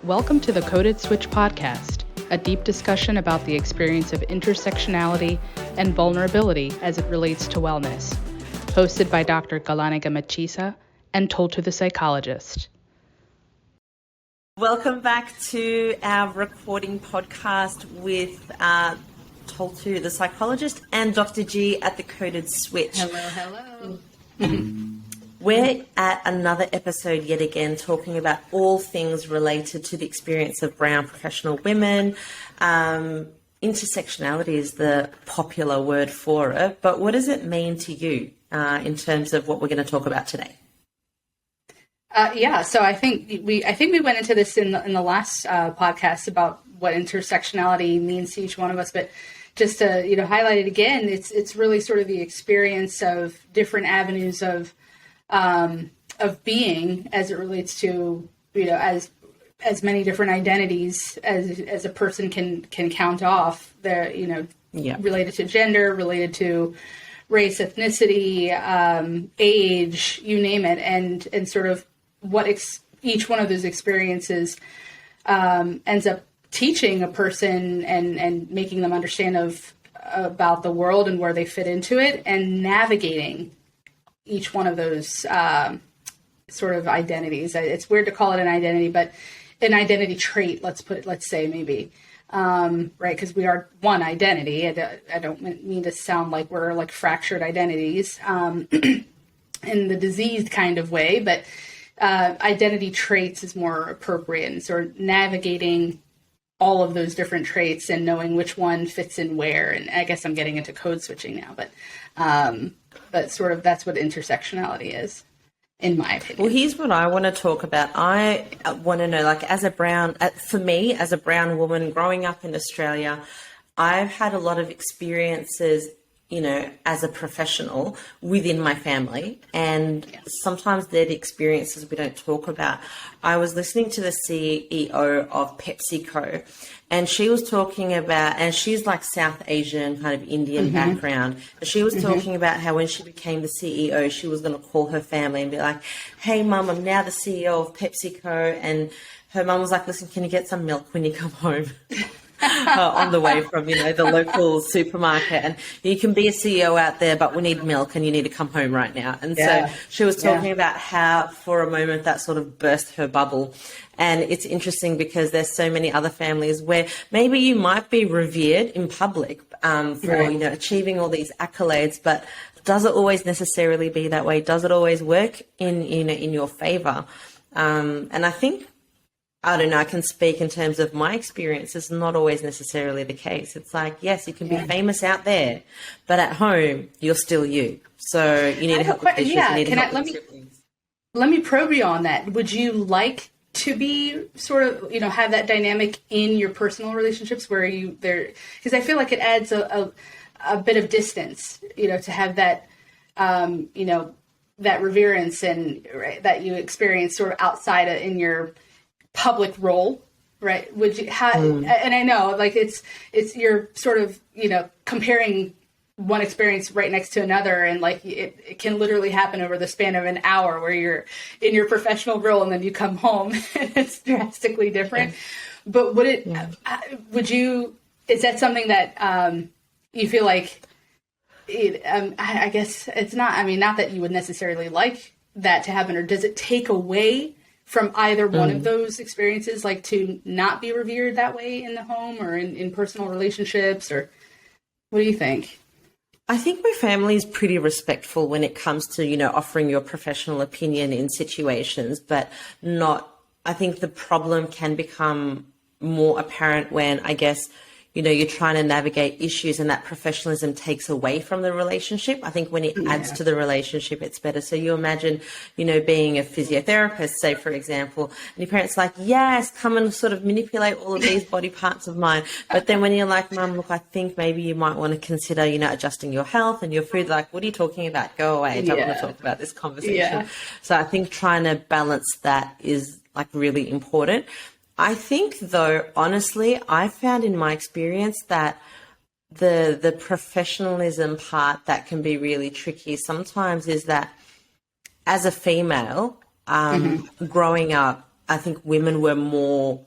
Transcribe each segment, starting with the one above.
Welcome to the Coded Switch podcast, a deep discussion about the experience of intersectionality and vulnerability as it relates to wellness, hosted by Dr. Galaniga Machisa and Toltu the Psychologist. Welcome back to our recording podcast with Toltu the Psychologist and Dr. G at the Coded Switch. Hello. We're at another episode yet again talking about all things related to the experience of brown professional women. Intersectionality is the popular word for it, but what does it mean to you in terms of what we're going to talk about today? So I think we went into this in the last podcast about what intersectionality means to each one of us, but just to highlight it again, it's really sort of the experience of different avenues of being as it relates to as many different identities as a person can count off. Related to gender, related to race, ethnicity, age, you name it, and sort of what each one of those experiences ends up teaching a person and making them understand about the world and where they fit into it, and navigating each one of those sort of identities. It's weird to call it an identity, but an identity trait, let's say maybe, right? Because we are one identity. I don't mean to sound like we're like fractured identities in the diseased kind of way, but identity traits is more appropriate, and sort of navigating all of those different traits and knowing which one fits in where. And I guess I'm getting into code switching now, but sort of that's what intersectionality is, in my opinion. Well, here's what I want to talk about. I want to know, for me, as a brown woman growing up in Australia, I've had a lot of experiences, as a professional within my family, and sometimes they're the experiences we don't talk about. I was listening to the CEO of PepsiCo, and she was talking about, and she's like South Asian, kind of Indian background. She was talking about how when she became the CEO, she was going to call her family and be like, "Hey, Mum, I'm now the CEO of PepsiCo." And her mum was like, "Listen, can you get some milk when you come home?" On the way from, the local supermarket, and you can be a CEO out there, but we need milk and you need to come home right now. And so she was talking about how for a moment that sort of burst her bubble. And it's interesting because there's so many other families where maybe you might be revered in public for, achieving all these accolades, but does it always necessarily be that way? Does it always work in your favor? And I think, I don't know, I can speak in terms of my experience. It's not always necessarily the case. It's like, yes, you can be famous out there, but at home, you're still you. So you need to help with issues. You need to help with siblings. Let me probe you on that. Would you like to be sort of, have that dynamic in your personal relationships where because I feel like it adds a bit of distance, to have that, that reverence and that you experience sort of outside in your public role, right? Would you and I know like it's you're sort of, comparing one experience right next to another, and like it can literally happen over the span of an hour where you're in your professional role and then you come home and it's drastically different. But is that something that you feel like I guess it's not, not that you would necessarily like that to happen, or does it take away from either one of those experiences, like to not be revered that way in the home or in personal relationships, or what do you think? I think my family is pretty respectful when it comes to, offering your professional opinion in situations, but I think the problem can become more apparent when, I guess, you're trying to navigate issues and that professionalism takes away from the relationship. I think when it adds to the relationship, it's better. So you imagine, being a physiotherapist, say, for example, and your parents are like, yes, come and sort of manipulate all of these body parts of mine. But then when you're like, Mum, look, I think maybe you might want to consider, adjusting your health and your food. Like, what are you talking about? Go away. I don't want to talk about this conversation. Yeah. So I think trying to balance that is like really important. I think, though, honestly, I found in my experience that the professionalism part that can be really tricky sometimes is that as a female, growing up, I think women were more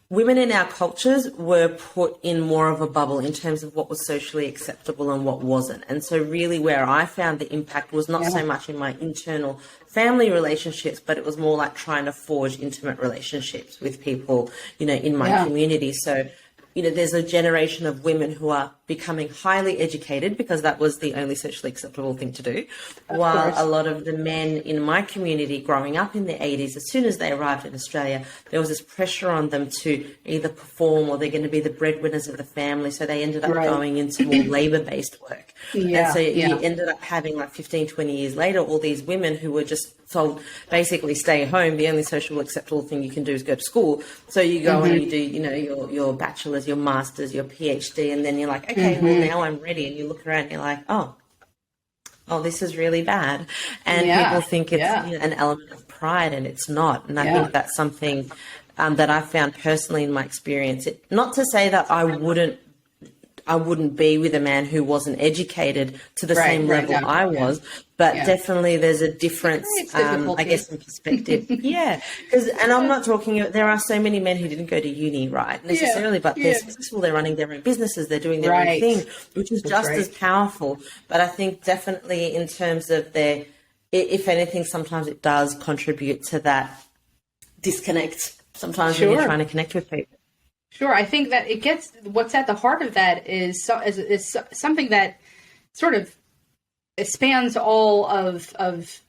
women in our cultures were put in more of a bubble in terms of what was socially acceptable and what wasn't. And so really where I found the impact was not so much in my internal family relationships, but it was more like trying to forge intimate relationships with people, in my community. So, there's a generation of women who are becoming highly educated because that was the only socially acceptable thing to do. While a lot of the men in my community growing up in the 80s, as soon as they arrived in Australia, there was this pressure on them to either perform or they're going to be the breadwinners of the family. So they ended up going into more labor-based work. And so you ended up having like 15, 20 years later, all these women who were just told basically stay home. The only socially acceptable thing you can do is go to school. So you go and you do, your bachelor's, your master's, your PhD, and then you're like, okay, well, now I'm ready. And you look around and you're like, oh, this is really bad. And people think it's an element of pride, and it's not. And I think that's something that I found personally in my experience. Not to say that I wouldn't be with a man who wasn't educated to the same level I was, but definitely there's a difference, I guess, in perspective. And I'm not talking, there are so many men who didn't go to uni, right, necessarily, but they're successful, they're running their own businesses, they're doing their own thing, which is just as powerful. But I think definitely in terms of if anything, sometimes it does contribute to that disconnect sometimes when you're trying to connect with people. Sure. I think that what's at the heart of that is something that sort of spans all of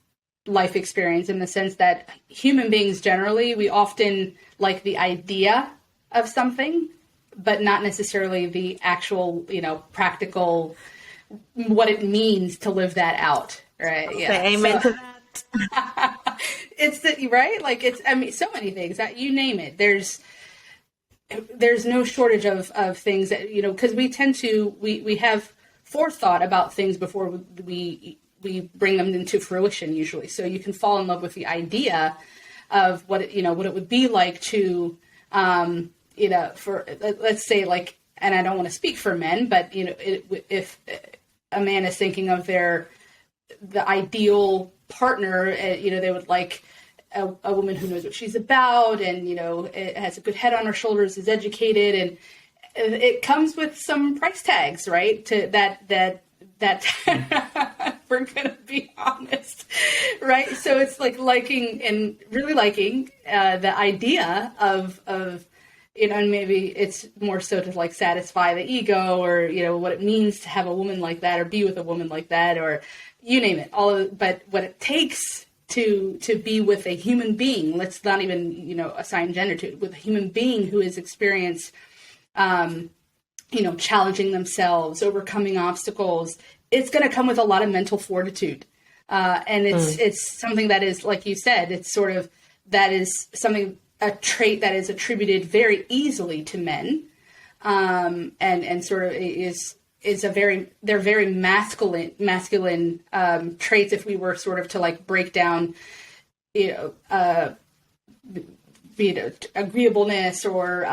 life experience, in the sense that human beings generally, we often like the idea of something, but not necessarily the actual, practical, what it means to live that out. Right. Amen to that. It's right. Like so many things that you name it. There's no shortage of things that, because we tend to, we have forethought about things before we bring them into fruition usually. So you can fall in love with the idea of what it would be like to, for, let's say, like, and I don't want to speak for men, but, if a man is thinking of the ideal partner, they would like a woman who knows what she's about, and it has a good head on her shoulders, is educated, and it comes with some price tags, right? To that we're gonna be honest, right? So it's like liking the idea of and maybe it's more so to like satisfy the ego, or what it means to have a woman like that, or be with a woman like that, or you name it. But what it takes to be with a human being, let's not even, assign gender to it, with a human being who has experienced, challenging themselves, overcoming obstacles, it's going to come with a lot of mental fortitude. And it's something that is, like you said, it's sort of, that is something, a trait that is attributed very easily to men. And sort of they're very masculine traits, if we were sort of to like break down, be it agreeableness or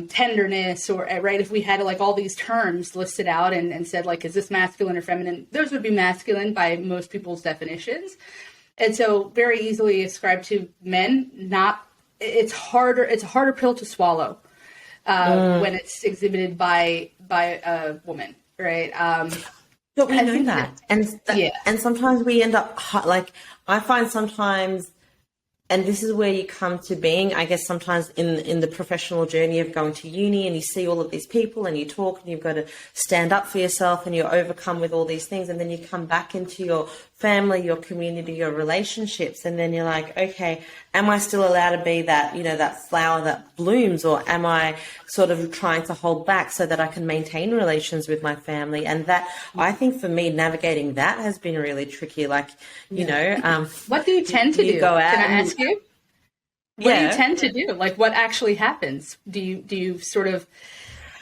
tenderness, or right, if we had like all these terms listed out and said like, is this masculine or feminine? Those would be masculine by most people's definitions. And so very easily ascribed to men. It's a harder pill to swallow when it's exhibited by a woman. Right. But we know that. And sometimes we end up like, I find sometimes, and this is where you come to being, I guess, sometimes in the professional journey of going to uni, and you see all of these people and you talk and you've got to stand up for yourself and you're overcome with all these things. And then you come back into your family, your community, your relationships. And then you're like, okay, am I still allowed to be that, that flower that blooms, or am I sort of trying to hold back so that I can maintain relations with my family? And that, I think for me, navigating that has been really tricky. Like, what do you tend to do? Go out. Can I ask you? What do you tend to do? Like, what actually happens? Do you sort of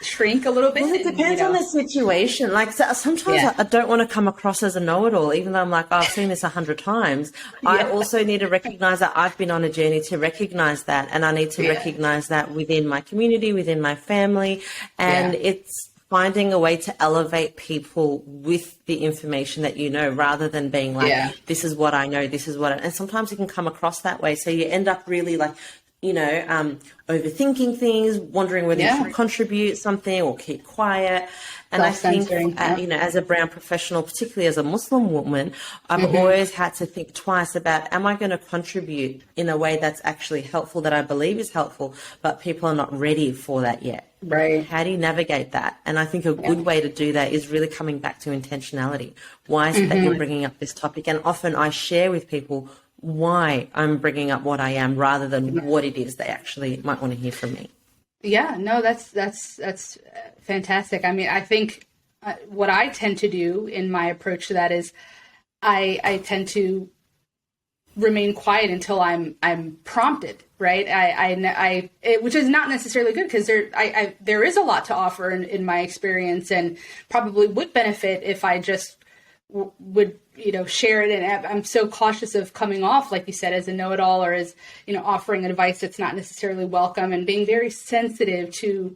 shrink a little bit? Well, it depends on the situation. Like, sometimes I don't want to come across as a know-it-all, even though I'm like, I've seen this 100 times. I also need to recognize that I've been on a journey to recognize that, and I need to recognize that within my community, within my family, and it's finding a way to elevate people with the information that rather than being like, this is what I know, this is what and sometimes it can come across that way. So you end up really like overthinking things, wondering whether you should contribute something or keep quiet. And I think, as a brown professional, particularly as a Muslim woman, I've always had to think twice about, am I going to contribute in a way that's actually helpful, that I believe is helpful, but people are not ready for that yet? Right. How do you navigate that? And I think a good way to do that is really coming back to intentionality. Why is it that you're bringing up this topic? And often I share with people why I'm bringing up what I am rather than what it is they actually might want to hear from me. Yeah, no, that's fantastic. I mean, I think what I tend to do in my approach to that is I tend to remain quiet until I'm prompted, right? Which is not necessarily good, because there is a lot to offer in my experience, and probably would benefit if I just would share it. And I'm so cautious of coming off, like you said, as a know-it-all, or as offering advice that's not necessarily welcome, and being very sensitive to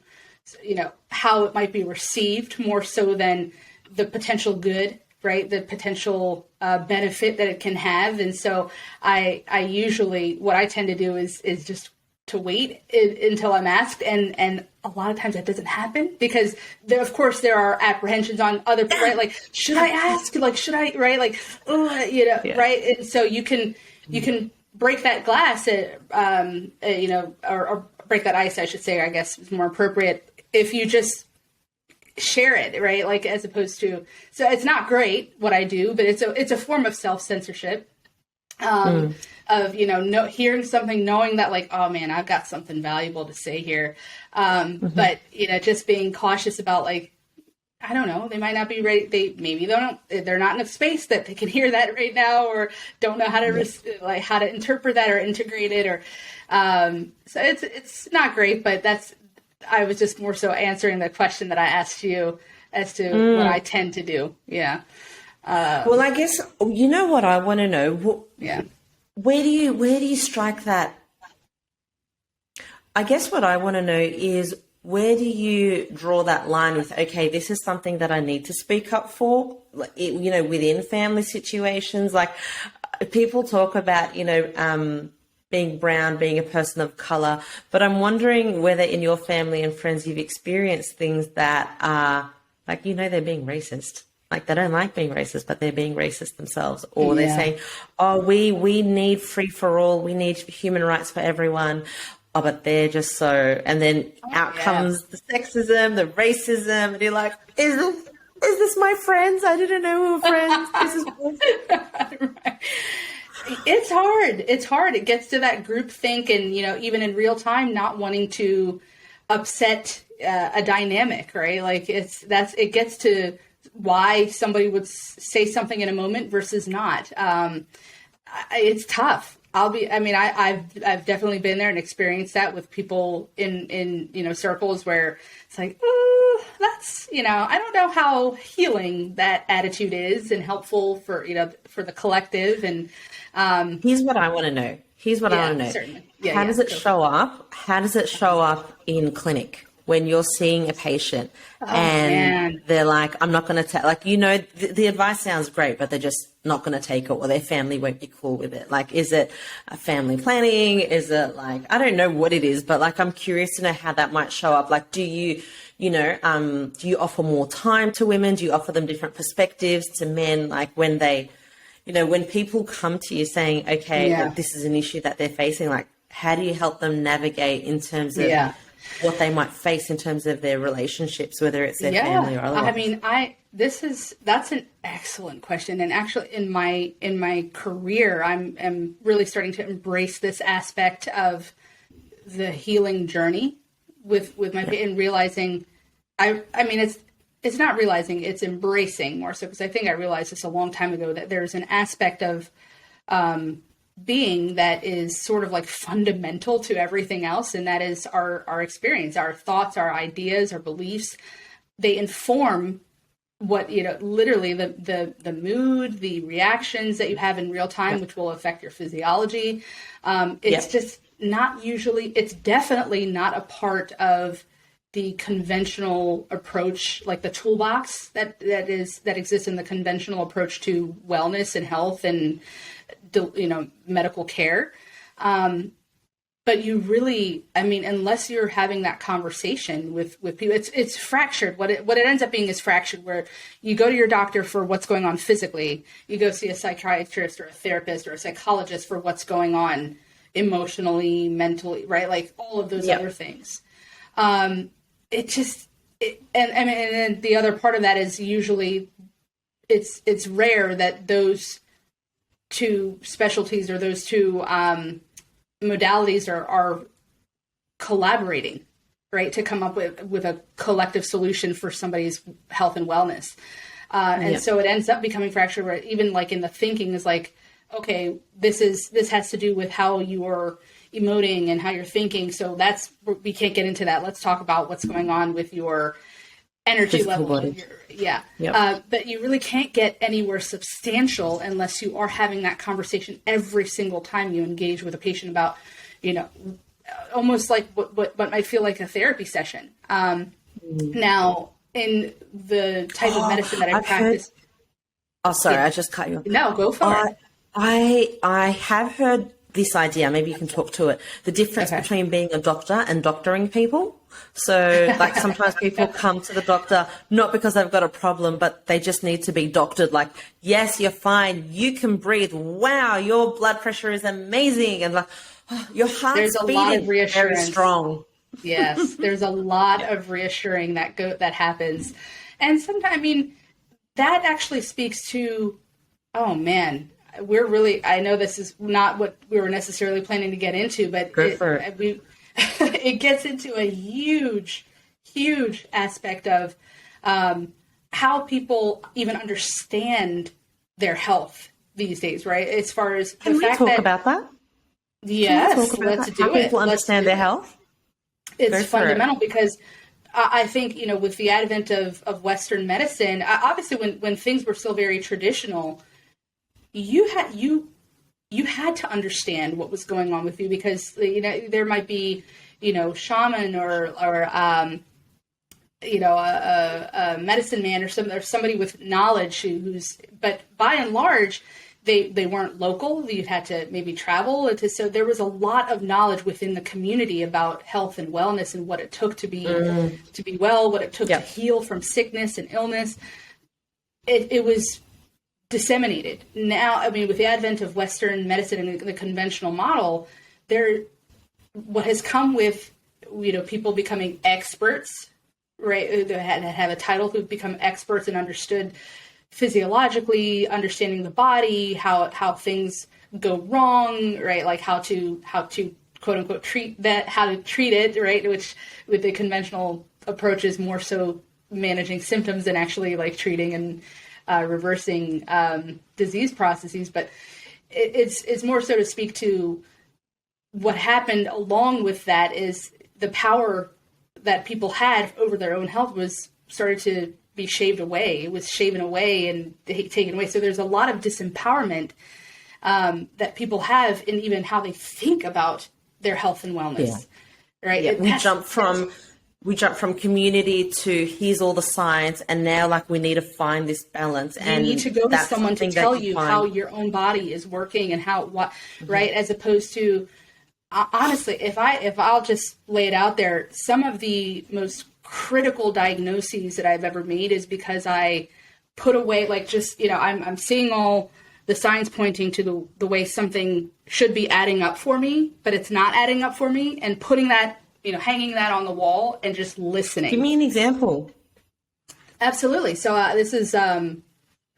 how it might be received, more so than the potential good, right? The potential benefit that it can have. And so I usually, what I tend to do is just to wait until I'm asked. And a lot of times that doesn't happen, because of course there are apprehensions on other people, right? Like, should I ask? Like, should I, right? Like, right. And so you can break that glass, or break that ice, I should say, I guess is more appropriate, if you just share it, right? Like, as opposed to, so it's not great what I do, but it's a form of self-censorship, of, hearing something, knowing that, like, oh man, I've got something valuable to say here. But, just being cautious about, like, I don't know, they might not be ready. They're not in a space that they can hear that right now, or don't know how to how to interpret that or integrate it, or, so it's not great, but I was just more so answering the question that I asked you as to what I tend to do. Yeah. Well, I guess, what I want to know? Where do you strike that? I guess what I want to know is, where do you draw that line with, okay, this is something that I need to speak up for, within family situations? Like, people talk about, being brown, being a person of color, but I'm wondering whether in your family and friends you've experienced things that are, like, they're being racist. Like, they don't like being racist, but they're being racist themselves. Or they're saying, oh, we need free for all. We need human rights for everyone. Oh, but they're just so, and then out comes the sexism, the racism, and you're like, is this my friends? I didn't know we were friends. This is right. It's hard. It's hard. It gets to that group think, and, even in real time, not wanting to upset a dynamic, right? Like, it gets to why somebody would say something in a moment versus not. It's tough. I've definitely been there and experienced that with people in circles where it's like, oh, that's, I don't know how healing that attitude is and helpful for the collective. And here's what I want to know. I want to know. Certainly. How does it show up? How does it show up in clinic when you're seeing a patient they're like, I'm not going to tell, like, the advice sounds great, but they're just not going to take it, or their family won't be cool with it. Like, is it a family planning? Is it like, I don't know what it is, but, like, I'm curious to know how that might show up. Like, do you offer more time to women? Do you offer them different perspectives to men? Like, when they, when people come to you saying, okay, this is an issue that they're facing, like, how do you help them navigate in terms of what they might face in terms of their relationships, whether it's their family or otherwise? I mean, that's an excellent question. And actually in my career, I'm really starting to embrace this aspect of the healing journey with my, and realizing, it's not realizing, it's embracing more so, because I think I realized this a long time ago, that there's an aspect of, being that is sort of like fundamental to everything else, and that is our experience, our thoughts, our ideas, our beliefs. They inform what, literally the mood, the reactions that you have in real time, which will affect your physiology. It's just not usually, it's definitely not a part of the conventional approach, like the toolbox that exists in the conventional approach to wellness and health and medical care. but you really, I mean, unless you're having that conversation with people, it's fractured. What it ends up being is fractured, where you go to your doctor for what's going on physically. You go see a psychiatrist or a therapist or a psychologist for what's going on emotionally, mentally, right? Like all of those other things. And the other part of that is usually it's rare that those two specialties or those two modalities are collaborating, right, to come up with a collective solution for somebody's health and wellness. So it ends up becoming fractured, where even like in the thinking is like, okay, this has to do with how you're emoting and how you're thinking. So we can't get into that. Let's talk about what's going on with your energy physical level. But you really can't get anywhere substantial unless you are having that conversation every single time you engage with a patient about, almost like what might feel like a therapy session. Now, in the type of medicine that I practice. I just cut you off. No, go for it. I have heard this idea, maybe you can talk to it, the difference between being a doctor and doctoring people. So like sometimes people come to the doctor not because they've got a problem, but they just need to be doctored. Like, yes, you're fine. You can breathe. Wow, your blood pressure is amazing. And like, oh, your heart's beating very strong. Yes, there's a lot of reassuring that happens. And sometimes, I mean, that actually speaks to, oh man, I know this is not what we were necessarily planning to get into, but it gets into a huge, huge aspect of how people even understand their health these days, right? As far as Can we talk about that? Yes, let's do it. People understand their health? It's fundamental because I think, with the advent of Western medicine, obviously when things were still very traditional, you had to understand what was going on with you, because there might be shaman or a medicine man or somebody with knowledge but by and large they weren't local. You had to maybe travel so there was a lot of knowledge within the community about health and wellness and what it took to be well, what it took to heal from sickness and illness. It was disseminated. Now, I mean, with the advent of Western medicine and the conventional model, what has come with, people becoming experts, right? They have a title, who've become experts and understood physiologically, understanding the body, how things go wrong, right? Like how to quote unquote treat that, how to treat it, right? Which with the conventional approach is more so managing symptoms than actually like treating and reversing disease processes. But it's more so to speak to what happened along with that is the power that people had over their own health was started to be shaved away. It was shaven away and taken away. So there's a lot of disempowerment that people have in even how they think about their health and wellness. Right? Yeah. We jump from community to here's all the science, and now like we need to find this balance. You need to go to someone to tell you how your own body is working and right? As opposed to, honestly, if I'll just lay it out there, some of the most critical diagnoses that I've ever made is because I put away, like just, I'm seeing all the signs pointing to the way something should be adding up for me, but it's not adding up for me, and putting that, hanging that on the wall and just listening. Give me an example. Absolutely. So this is a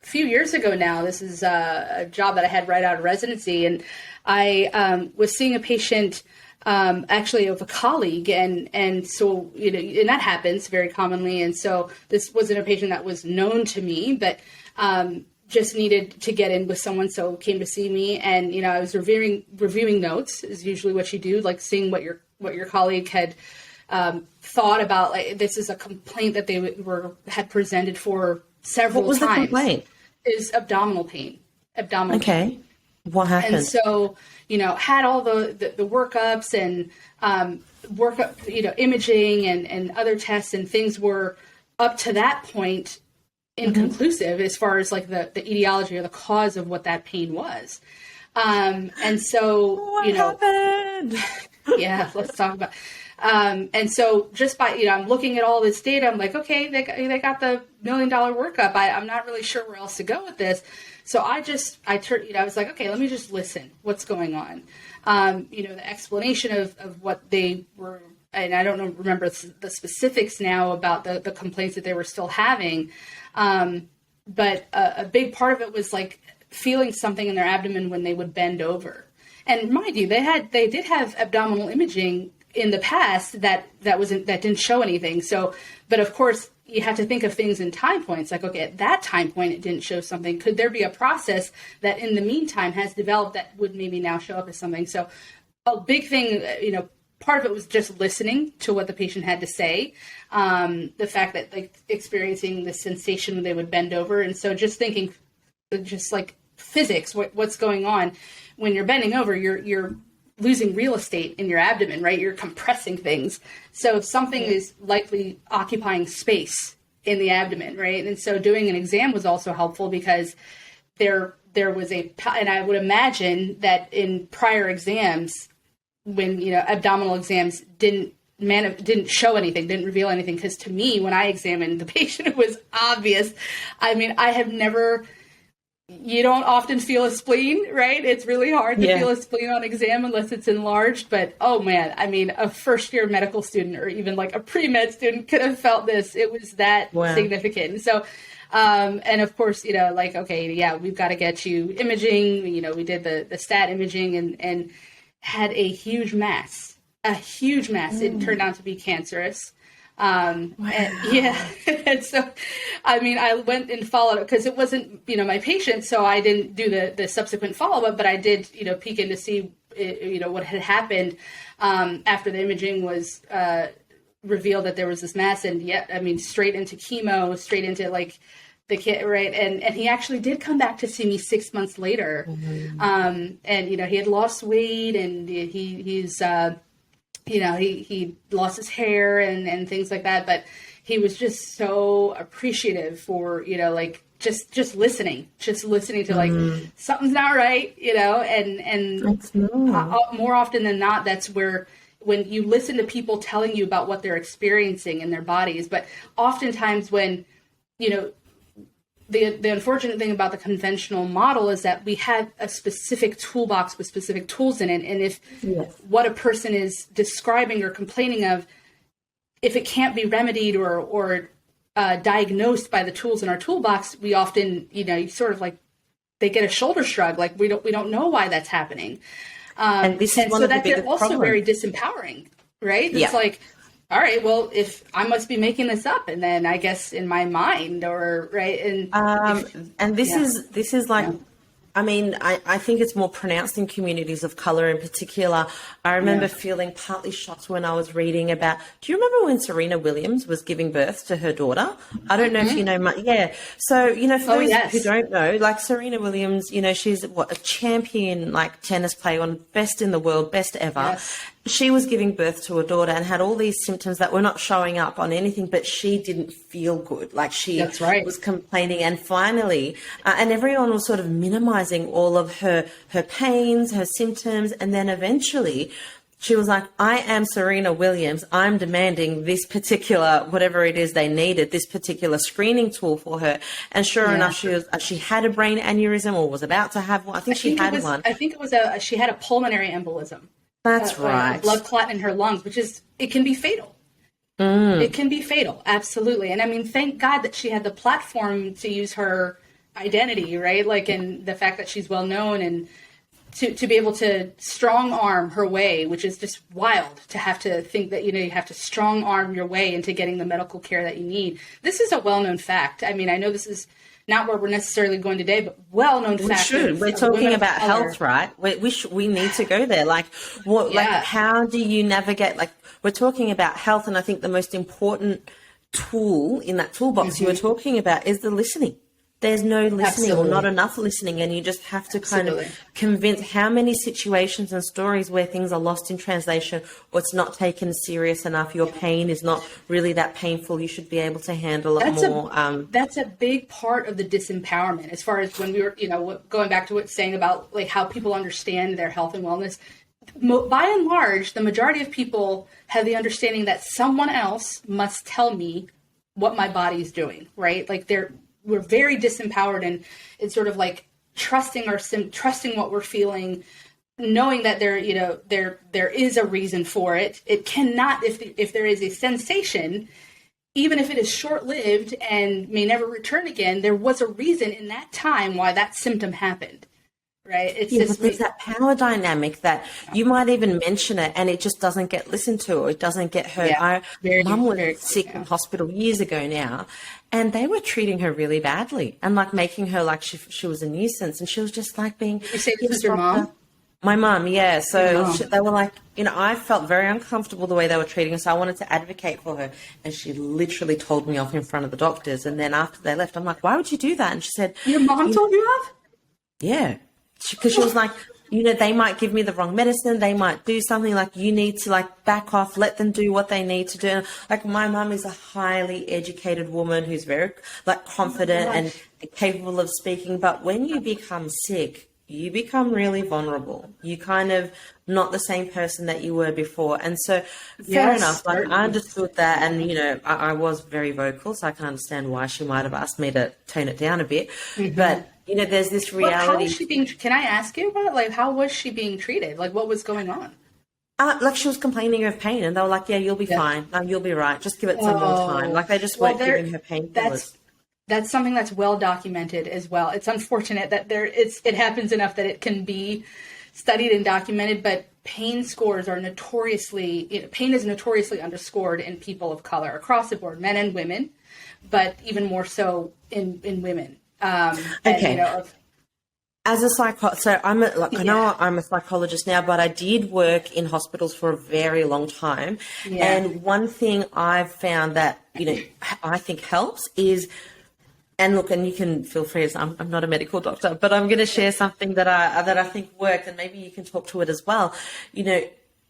few years ago now. This is a job that I had right out of residency, and I was seeing a patient actually of a colleague, and so and that happens very commonly. And so this wasn't a patient that was known to me, but just needed to get in with someone, so came to see me, and I was reviewing notes, is usually what you do, like seeing what your colleague had thought about. Like, this is a complaint that they had presented for several times. What was the complaint? Is abdominal pain. Okay. What happened? And so, had all the workups and imaging and other tests, and things were up to that point inconclusive as far as like the etiology or the cause of what that pain was. And so, what happened? Yeah, let's talk about. And so just by, I'm looking at all this data, I'm like, okay, they got the $1 million workup. I'm not really sure where else to go with this. So I was like, okay, let me just listen. What's going on? The explanation of what they were, and I don't remember the specifics now about the complaints that they were still having. But a big part of it was like feeling something in their abdomen when they would bend over. And mind you, they did have abdominal imaging in the past that didn't show anything. So, but of course you have to think of things in time points. Like, okay, at that time point, it didn't show something. Could there be a process that in the meantime has developed that would maybe now show up as something? So a big thing, part of it was just listening to what the patient had to say. The fact that like experiencing the sensation when they would bend over. And so just thinking, just like physics, what's going on when you're bending over, you're losing real estate in your abdomen, right? You're compressing things. So something is likely occupying space in the abdomen, right? And so doing an exam was also helpful because there was and I would imagine that in prior exams, when, abdominal exams didn't show anything, didn't reveal anything. Because to me, when I examined the patient, it was obvious. I mean, you don't often feel a spleen, right? It's really hard to feel a spleen on exam unless it's enlarged. But, oh man, I mean, a first-year medical student or even like a pre-med student could have felt this. It was that significant. And so, and of course, okay, yeah, we've got to get you imaging. We did the stat imaging and had a huge mass. It turned out to be cancerous. And so, I mean, I went and followed up because it wasn't, my patient, so I didn't do the subsequent follow-up, but I did, peek in to see, what had happened, after the imaging was, revealed that there was this mass and straight into chemo, straight into like the kid, right. And he actually did come back to see me 6 months later. And, he had lost weight and he's, he lost his hair and things like that, but he was just so appreciative for, just listening to like, something's not right, and more often than not, that's where, when you listen to people telling you about what they're experiencing in their bodies, but oftentimes when, the unfortunate thing about the conventional model is that we have a specific toolbox with specific tools in it. And if what a person is describing or complaining of, if it can't be remedied or diagnosed by the tools in our toolbox, we often, sort of like they get a shoulder shrug, like we don't know why that's happening. And this is one of the biggest also problems. Very disempowering, right? It's like, all right, well, if I must be making this up, and then I guess in my mind, or right, and this is like, I mean, I think it's more pronounced in communities of color in particular. I remember feeling partly shocked when I was reading about, do you remember when Serena Williams was giving birth to her daughter? I don't know if you know much. Yeah. So, for those who don't know, like Serena Williams, she's a champion, like tennis player, one of the best in the world, best ever. Yes. She was giving birth to a daughter and had all these symptoms that were not showing up on anything, but she didn't feel good. Like she was complaining. And finally, and everyone was sort of minimizing all of her pains, her symptoms. And then eventually she was like, I am Serena Williams. I'm demanding this particular, whatever it is they needed, this particular screening tool for her. And sure enough, she had a brain aneurysm or was about to have one. I think she had one. I think it was she had a pulmonary embolism. That's right. A blood clot in her lungs, it can be fatal. It can be fatal. Absolutely. And I mean, thank God that she had the platform to use her identity, right? Like, and the fact that she's well known and to be able to strong arm her way, which is just wild to have to think that, you have to strong arm your way into getting the medical care that you need. This is a well-known fact. I mean, I know this is not where we're necessarily going today, but well-known fact. We're talking about health, right? We need to go there. Like, like, how do you navigate? Like, we're talking about health, and I think the most important tool in that toolbox you were talking about is the listening. There's no listening or not enough listening, and you just have to kind of convince how many situations and stories where things are lost in translation or it's not taken serious enough. Your pain is not really that painful. You should be able to handle it more. That's a big part of the disempowerment as far as when we were, going back to what saying about like how people understand their health and wellness. by and large, the majority of people have the understanding that someone else must tell me what my body's doing, right? Like we're very disempowered, and it's sort of like trusting what we're feeling, knowing that there is a reason for it. It cannot, if there is a sensation, even if it is short-lived and may never return again, there was a reason in that time why that symptom happened. Right. But there's that power dynamic that you might even mention it and it just doesn't get listened to, or it doesn't get heard. Yeah, My mum was sick in hospital years ago now, and they were treating her really badly and like making her like she was a nuisance, and she was just like being. You say this was your mom? My mum, yeah. So they were like, I felt very uncomfortable the way they were treating her, so I wanted to advocate for her. And she literally told me off in front of the doctors. And then after they left, I'm like, why would you do that? And she said, your mom told you off? Yeah. Because she was like, they might give me the wrong medicine. They might do something, like, you need to like back off, let them do what they need to do. Like, my mum is a highly educated woman who's very like confident and capable of speaking. But when you become sick, you become really vulnerable. You kind of not the same person that you were before. And so fair enough. Like, I understood that. And, I was very vocal, so I can understand why she might have asked me to tone it down a bit. Mm-hmm. But, there's this reality. How was she being, can I ask you about, like, how was she being treated? Like, what was going on? Like, she was complaining of pain, and they were like, yeah, you'll be fine. No, you'll be right. Just give it some more time. Like, they just weren't giving her painkillers. That's something that's well documented as well. It's unfortunate that it happens enough that it can be studied and documented, but pain scores are pain is notoriously underscored in people of color across the board, men and women, but even more so in women. Okay. As a so I know I'm a psychologist now, but I did work in hospitals for a very long time. Yeah. And one thing I've found that, I think helps is, and look, and you can feel free, I'm not a medical doctor, but I'm going to share something that I think worked, and maybe you can talk to it as well.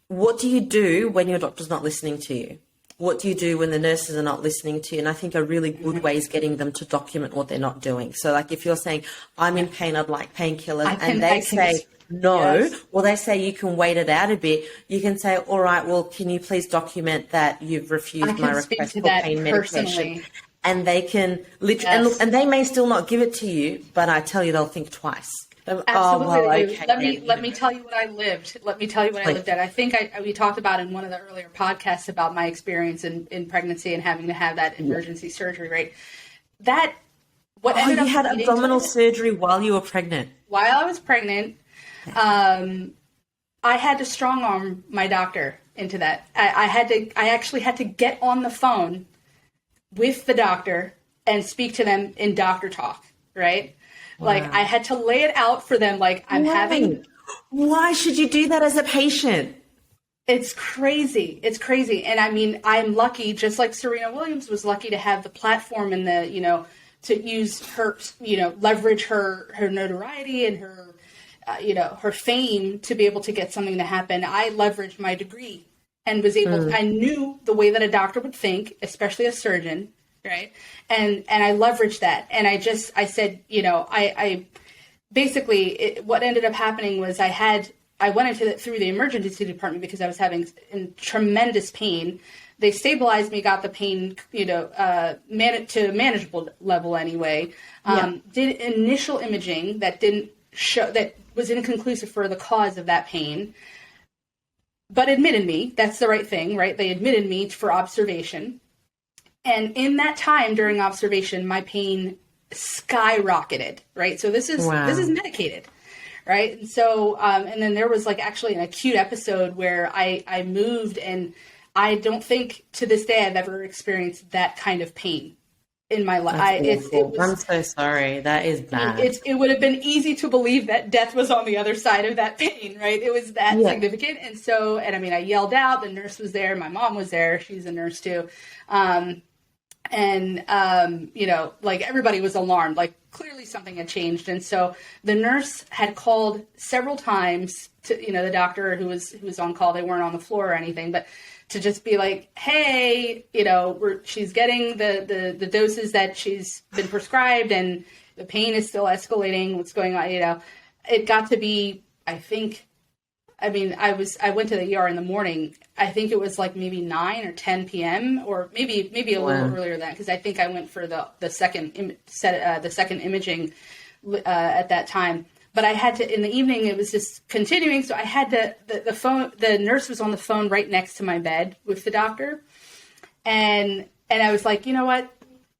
What do you do when your doctor's not listening to you? What do you do when the nurses are not listening to you? And I think a really good way is getting them to document what they're not doing. So, like, if you're saying, I'm in pain, I'd like painkillers, and they say no, well, they say you can wait it out a bit. You can say, all right, well, can you please document that you've refused my request for pain medication? And they can literally, and they may still not give it to you, but I tell you, they'll think twice. Absolutely. Okay. Let me tell you what I lived. Let me tell you what I lived at. I think we talked about in one of the earlier podcasts about my experience in pregnancy and having to have that emergency surgery, right? You had abdominal surgery while you were pregnant. While I was pregnant, I had to strong arm my doctor into that. I actually had to get on the phone with the doctor and speak to them in doctor talk, right? Wow. Like, I had to lay it out for them, like, Why should you do that as a patient? It's crazy. It's crazy. And I mean, I'm lucky, just like Serena Williams was lucky to have the platform and to use her, leverage her notoriety and her, her fame to be able to get something to happen. I leveraged my degree and was able I knew the way that a doctor would think, especially a surgeon, right? And I leveraged that. And I said, I basically, what ended up happening was I went through the emergency department because I was having tremendous pain. They stabilized me, got the pain, to a manageable level anyway. Did initial imaging that didn't show, that was inconclusive for the cause of that pain, but admitted me. That's the right thing, right? They admitted me for observation. And in that time during observation, my pain skyrocketed, right? So this is medicated, right? And so, and then there was like actually an acute episode where I moved, and I don't think to this day I've ever experienced that kind of pain in my life. I'm so sorry. That is bad. It would have been easy to believe that death was on the other side of that pain, right? It was that significant. And so, I mean, I yelled out, the nurse was there, my mom was there, she's a nurse too. Like everybody was alarmed, like clearly something had changed. And so the nurse had called several times to, the doctor who was on call. They weren't on the floor or anything, but to just be like, hey, she's getting the doses that she's been prescribed and the pain is still escalating. What's going on? It got to be, I think, I mean, I went to the ER in the morning. I think it was like maybe 9 or 10 p.m. or maybe a little earlier than that, because I think I went for the second imaging at that time. But I had to, in the evening, it was just continuing. So I had to, the nurse was on the phone right next to my bed with the doctor. And I was like, you know what?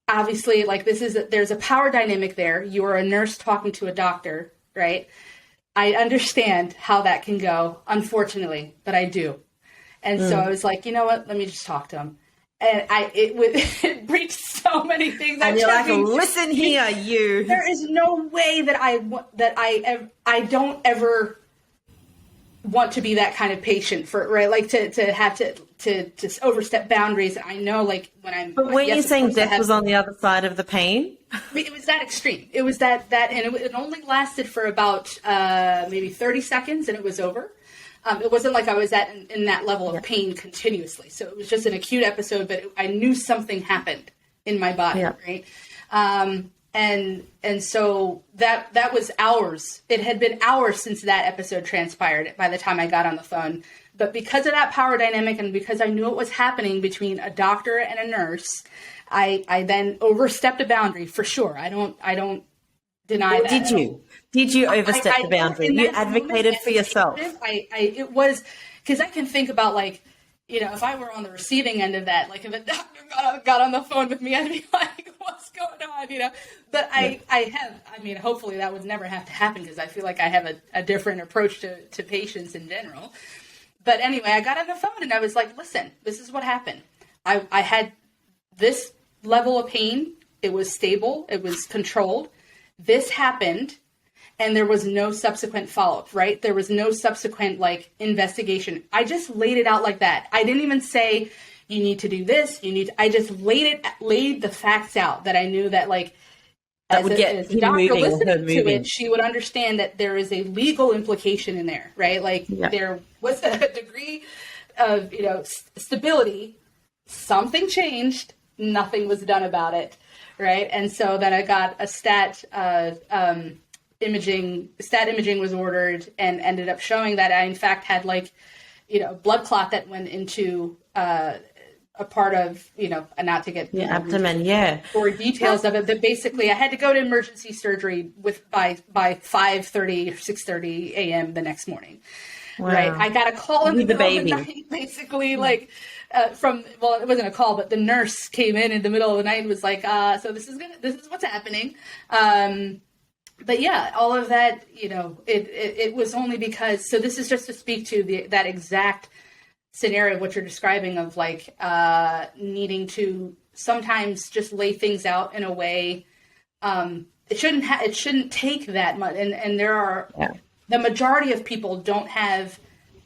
Obviously, like there's a power dynamic there. You are a nurse talking to a doctor, right? I understand how that can go, unfortunately, but I do. And so I was like, you know what? Let me just talk to him. And it breached so many things. And you're like, listen here, you. There is no way that I don't ever want to be that kind of patient for, right? Like to have to overstep boundaries. I know, like when I'm. But weren't you saying death was on the other side of the pain? It was that extreme. It was that, and it only lasted for about maybe 30 seconds, and it was over. It wasn't like I was in that level of pain continuously. So it was just an acute episode, but I knew something happened in my body, right? And so that was hours. It had been hours since that episode transpired by the time I got on the phone. But because of that power dynamic, and because I knew it was happening between a doctor and a nurse, I then overstepped a boundary for sure. I don't deny that. Did you overstep the boundary? You advocated for yourself. It was because I can think about, like, you know, if I were on the receiving end of that, like if a doctor got on the phone with me, I'd be like, what's going on, you know? But hopefully that would never have to happen, because I feel like I have a different approach to patients in general. But anyway, I got on the phone and I was like, listen, this is what happened. I had this level of pain. It was stable. It was controlled. This happened. And there was no subsequent follow-up, right? There was no subsequent, like, investigation. I just laid it out like that. I didn't even say, you need to do this. I just laid the facts out that I knew that, like, that would get a doctor listening to it, she would understand that there is a legal implication in there, right? Like, there was a degree of, you know, stability. Something changed. Nothing was done about it, right? And so then I got a stat imaging was ordered, and ended up showing that I in fact had, like, you know, blood clot that went into a part of, you know, not to get abdomen, or details of it, but basically I had to go to emergency surgery by 5:30 or 6:30 a.m. the next morning. Wow. Right. I got a call in the middle of the night, basically, like, it wasn't a call, but the nurse came in the middle of the night and was like, so this is what's happening. But yeah, all of that, you know, it was only because, so this is just to speak to that exact scenario of what you're describing, of, like, needing to sometimes just lay things out in a way. It shouldn't take that much. And there are, the majority of people don't have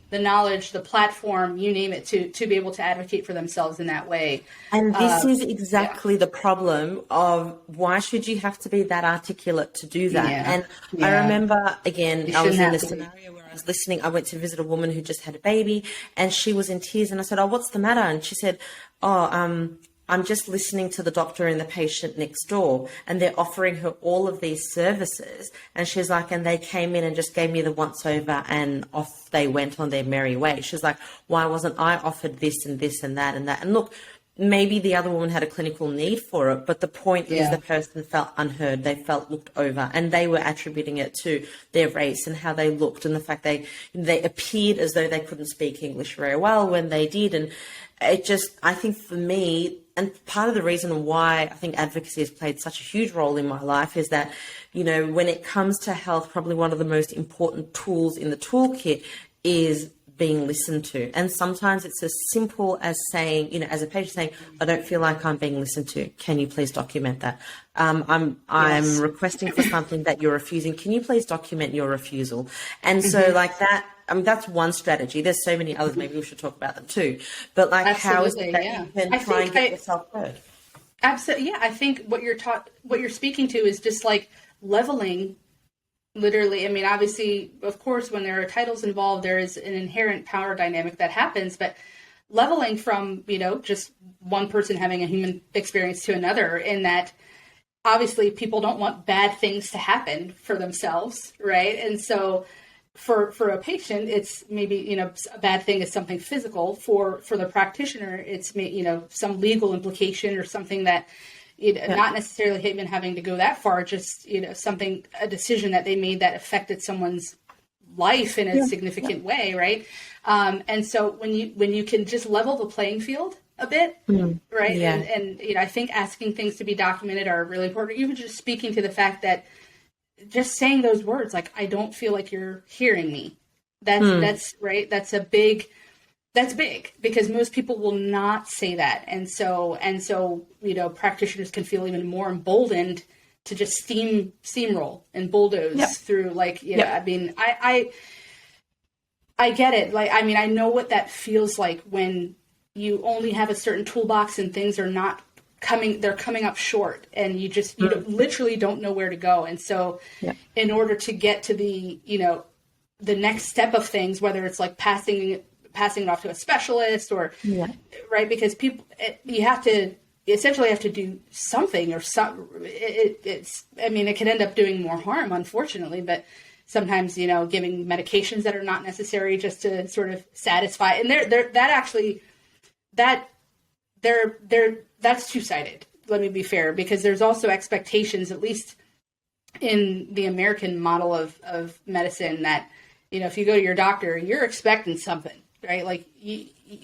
the knowledge, the platform, you name it, to be able to advocate for themselves in that way. And this is exactly the problem of, why should you have to be that articulate to do that? And I remember, again, I was in a scenario where I was listening. I went to visit a woman who just had a baby, and she was in tears, and I said, oh, what's the matter? And she said, I'm just listening to the doctor and the patient next door, and they're offering her all of these services. And she's like, and they came in and just gave me the once over, and off they went on their merry way. She's like, why wasn't I offered this and this and that and that? And look, maybe the other woman had a clinical need for it, but the point is the person felt unheard. They felt looked over, and they were attributing it to their race and how they looked, and the fact they appeared as though they couldn't speak English very well when they did. And it just, I think for me, and part of the reason why I think advocacy has played such a huge role in my life is that, you know, when it comes to health, probably one of the most important tools in the toolkit is being listened to. And sometimes it's as simple as saying, you know, as a patient saying, I don't feel like I'm being listened to. Can you please document that? I'm requesting for something that you're refusing. Can you please document your refusal? And so like that, that's one strategy. There's so many others. Maybe we should talk about them too. But like, how is it that you can try and get yourself heard? Absolutely. Yeah. I think what you're speaking to is just like leveling. Literally, I mean, obviously, of course, when there are titles involved, there is an inherent power dynamic that happens, but leveling from, you know, just one person having a human experience to another, in that obviously people don't want bad things to happen for themselves, right? And so for a patient, it's maybe, you know, a bad thing is something physical. For the practitioner, it's, you know, some legal implication or something that, you know, not necessarily even having to go that far, just, you know, a decision that they made that affected someone's life in a significant way, right? And so when you can just level the playing field a bit, right? And you know, I think asking things to be documented are really important. Even just speaking to the fact that just saying those words, like, I don't feel like you're hearing me. That's right. That's big because most people will not say that. And so, you know, practitioners can feel even more emboldened to just steamroll and bulldoze through, like, you know, I mean, I get it. Like, I mean, I know what that feels like when you only have a certain toolbox and things are not they're coming up short, and you literally don't know where to go. And so in order to get to the, you know, the next step of things, whether it's like passing it off to a specialist or, right. Because you essentially have to do something or it can end up doing more harm, unfortunately, but sometimes, you know, giving medications that are not necessary just to sort of satisfy. And that's two-sided. Let me be fair, because there's also expectations, at least in the American model of medicine, that, you know, if you go to your doctor, you're expecting something, right? Like,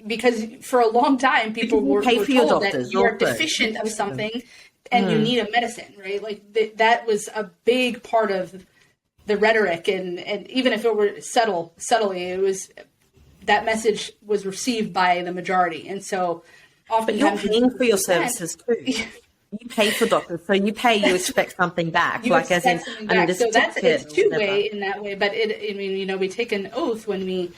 because for a long time, people were told that you are deficient of something and you need a medicine, right? Like that was a big part of the rhetoric. And even if it were subtly, it was, that message was received by the majority. And so often you're paying for your services too. You pay for doctors, so you expect something back. So that's it's two-way in that way. But I mean, you know, we take an oath when we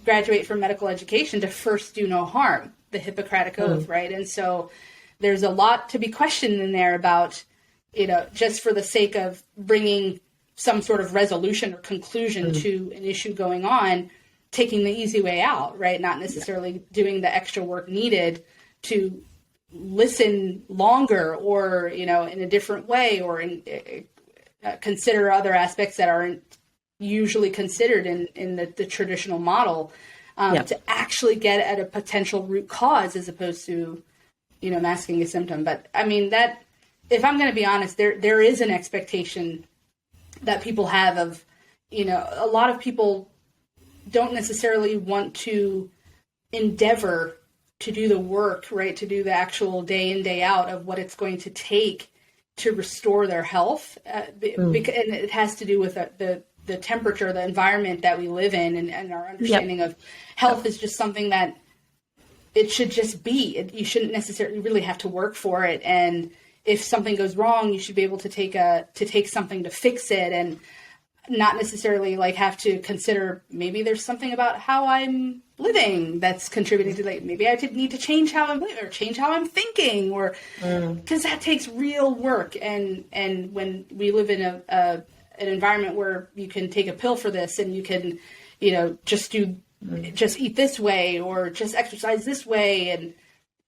graduate from medical education to first do no harm, the Hippocratic Oath, right? And so there's a lot to be questioned in there about, you know, just for the sake of bringing some sort of resolution or conclusion to an issue going on, taking the easy way out, right? Not necessarily doing the extra work needed to listen longer, or, you know, in a different way, or consider other aspects that aren't usually considered in the traditional model, to actually get at a potential root cause, as opposed to, you know, masking a symptom. But I mean, that, if I'm going to be honest, there is an expectation that people have of, you know, a lot of people don't necessarily want to endeavor to do the work, right? To do the actual day in, day out of what it's going to take to restore their health. And it has to do with the temperature, the environment that we live in, and our understanding of health is just something that it should just be. You shouldn't necessarily really have to work for it. And if something goes wrong, you should be able to take something to fix it, and not necessarily like have to consider, maybe there's something about how I'm living that's contributing to, like, maybe I need to change how I'm living or change how I'm thinking, or because that takes real work. And when we live in an environment where you can take a pill for this, and you can, you know, just eat this way, or just exercise this way, and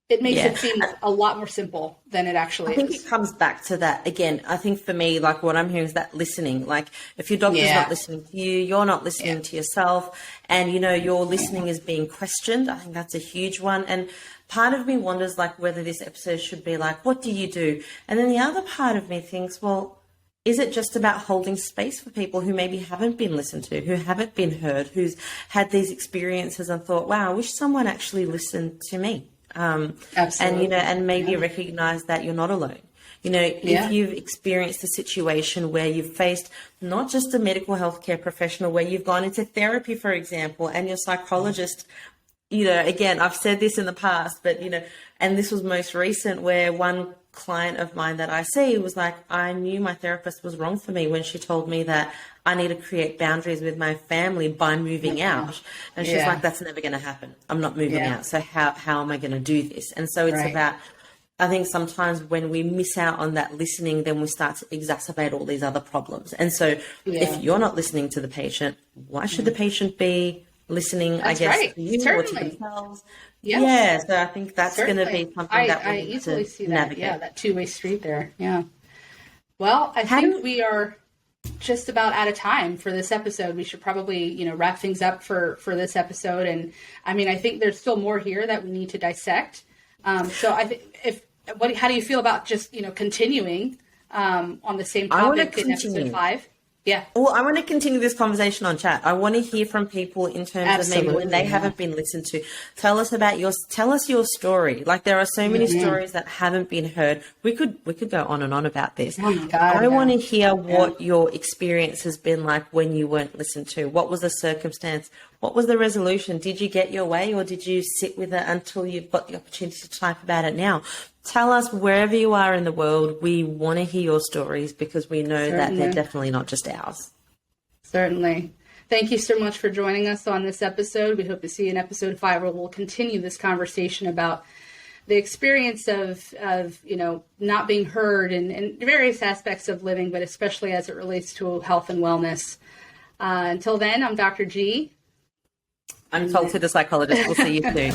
it makes it seem a lot more simple than it actually is. I think it comes back to that again. I think for me, like, what I'm hearing is that listening. Like, if your doctor's not listening to you, you're not listening to yourself, and, you know, your listening is being questioned. I think that's a huge one. And part of me wonders, like, whether this episode should be like, what do you do? And then the other part of me thinks, well, is it just about holding space for people who maybe haven't been listened to, who haven't been heard, who's had these experiences and thought, wow, I wish someone actually listened to me? Absolutely. And, you know, and maybe recognize that you're not alone. You know, if you've experienced a situation where you've faced not just a medical healthcare professional, where you've gone into therapy, for example, and your psychologist, you know, again, I've said this in the past, but, you know, and this was most recent, where one client of mine that I see was like, I knew my therapist was wrong for me when she told me that I need to create boundaries with my family by moving out. And she's like, that's never going to happen. I'm not moving out. So how am I going to do this? And so it's about, I think sometimes when we miss out on that listening, then we start to exacerbate all these other problems. And so if you're not listening to the patient, why should the patient be listening, that's I guess, to you or to themselves? So I think that's going to be something that we need easily to see navigate. that. That two-way street there. Yeah. Well, I think we are just about out of time for this episode. We should probably, wrap things up for this episode. And I mean, I think there's still more here that we need to dissect. So I think how do you feel about just, continuing on the same topic in episode 5? Yeah. Well, I want to continue this conversation on chat. I want to hear from people in terms of maybe when they haven't been listened to. Tell us your story. Like, there are so many stories that haven't been heard. We could go on and on about this. Oh my God, I want to hear what your experience has been like when you weren't listened to. What was the circumstance? What was the resolution? Did you get your way, or did you sit with it until you've got the opportunity to type about it now? Tell us, wherever you are in the world, we want to hear your stories, because we know that they're definitely not just ours. Certainly. Thank you so much for joining us on this episode. We hope to see you in episode 5, where we'll continue this conversation about the experience of not being heard in various aspects of living, but especially as it relates to health and wellness. Until then, I'm Dr. G. I'm Toltu, the psychologist. We'll see you soon.